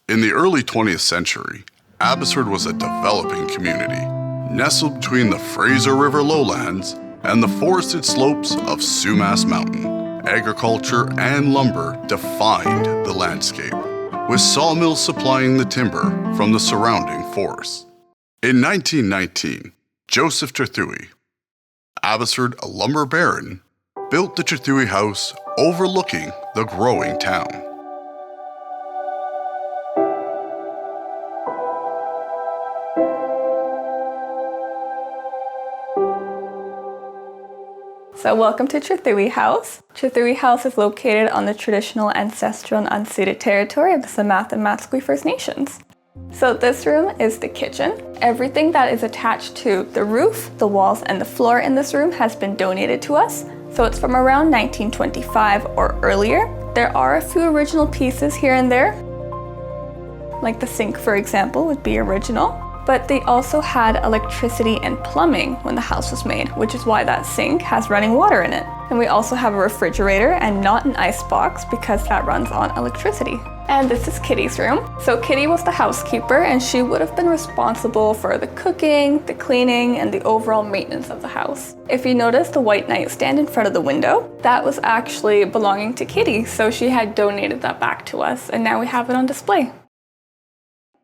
In the early 20th century, Abbotsford was a developing community, nestled between the Fraser River lowlands and the forested slopes of Sumas Mountain. Agriculture and lumber defined the landscape, with sawmills supplying the timber from the surrounding forests. In 1919, Joseph Trethewey, Abbotsford, a lumber baron, built the Trethewey House overlooking the growing town. So welcome to Trethewey House. Trethewey House is located on the traditional ancestral and unceded territory of the Samath and Matsqui First Nations. So this room is the kitchen. Everything that is attached to the roof, the walls, and the floor in this room has been donated to us. So it's from around 1925 or earlier. There are a few original pieces here and there, like the sink, for example, would be original. But they also had electricity and plumbing when the house was made, which is why that sink has running water in it. And we also have a refrigerator and not an icebox because that runs on electricity. And this is Kitty's room. So Kitty was the housekeeper and she would have been responsible for the cooking, the cleaning, and the overall maintenance of the house. If you notice the white nightstand in front of the window, that was actually belonging to Kitty, so she had donated that back to us and now we have it on display.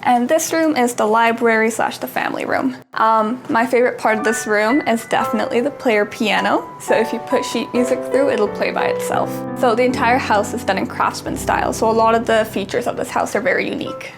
And this room is the library / the family room. My favorite part of this room is definitely the player piano. So if you put sheet music through, it'll play by itself. So the entire house is done in Craftsman-style. So a lot of the features of this house are very unique.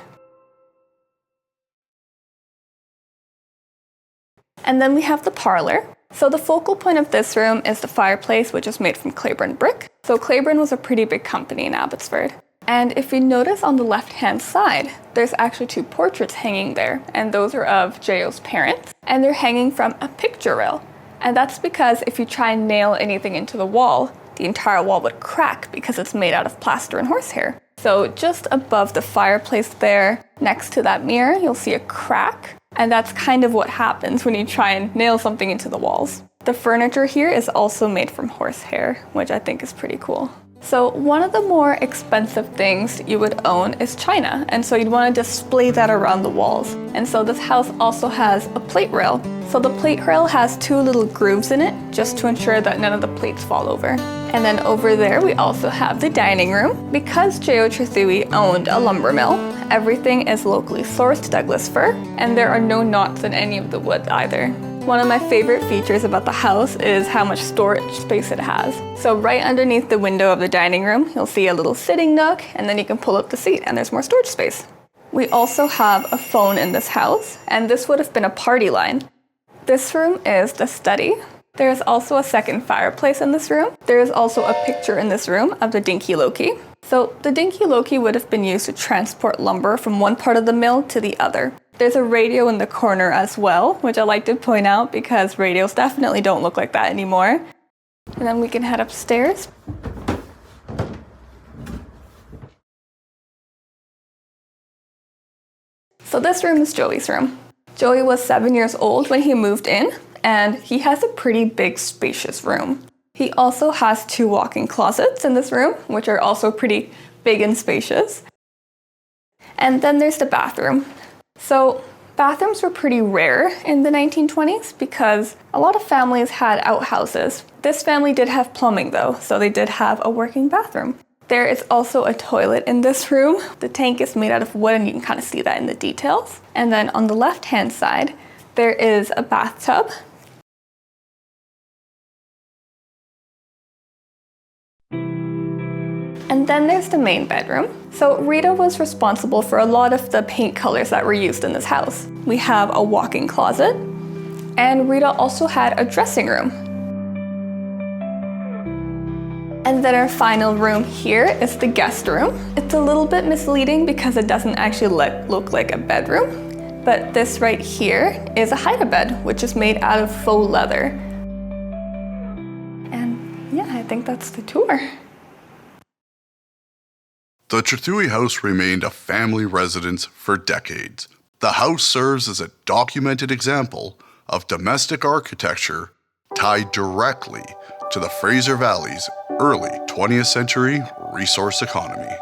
And then we have the parlor. So the focal point of this room is the fireplace, which is made from Claiborne brick. So Claiborne was a pretty big company in Abbotsford. And if you notice on the left-hand side, there's actually two portraits hanging there, and those are of J.O.'s parents, and they're hanging from a picture rail. And that's because if you try and nail anything into the wall, the entire wall would crack because it's made out of plaster and horsehair. So just above the fireplace there, next to that mirror, you'll see a crack, and that's kind of what happens when you try and nail something into the walls. The furniture here is also made from horsehair, which I think is pretty cool. So one of the more expensive things you would own is china, and so you'd want to display that around the walls. And so this house also has a plate rail. So the plate rail has two little grooves in it, just to ensure that none of the plates fall over. And then over there we also have the dining room. Because J.O. Trethewey owned a lumber mill, everything is locally sourced Douglas fir, and there are no knots in any of the wood either. One of my favorite features about the house is how much storage space it has. So right underneath the window of the dining room, you'll see a little sitting nook, and then you can pull up the seat and there's more storage space. We also have a phone in this house, and this would have been a party line. This room is the study. There is also a second fireplace in this room. There is also a picture in this room of the dinky Loki. So the dinky Loki would have been used to transport lumber from one part of the mill to the other. There's a radio in the corner as well, which I like to point out because radios definitely don't look like that anymore. And then we can head upstairs. So this room is Joey's room. Joey was 7 years old when he moved in, and he has a pretty big, spacious room. He also has two walk-in closets in this room, which are also pretty big and spacious. And then there's the bathroom. So bathrooms were pretty rare in the 1920s because a lot of families had outhouses. This family did have plumbing though, so they did have a working bathroom. There is also a toilet in this room. The tank is made out of wood and you can kind of see that in the details. And then on the left-hand side, there is a bathtub. And then there's the main bedroom. So Rita was responsible for a lot of the paint colors that were used in this house. We have a walk-in closet, and Rita also had a dressing room. And then our final room here is the guest room. It's a little bit misleading because it doesn't actually look like a bedroom, but this right here is a hide-a-bed, which is made out of faux leather. And yeah, I think that's the tour. The Trethewey House remained a family residence for decades. The house serves as a documented example of domestic architecture tied directly to the Fraser Valley's early 20th century resource economy.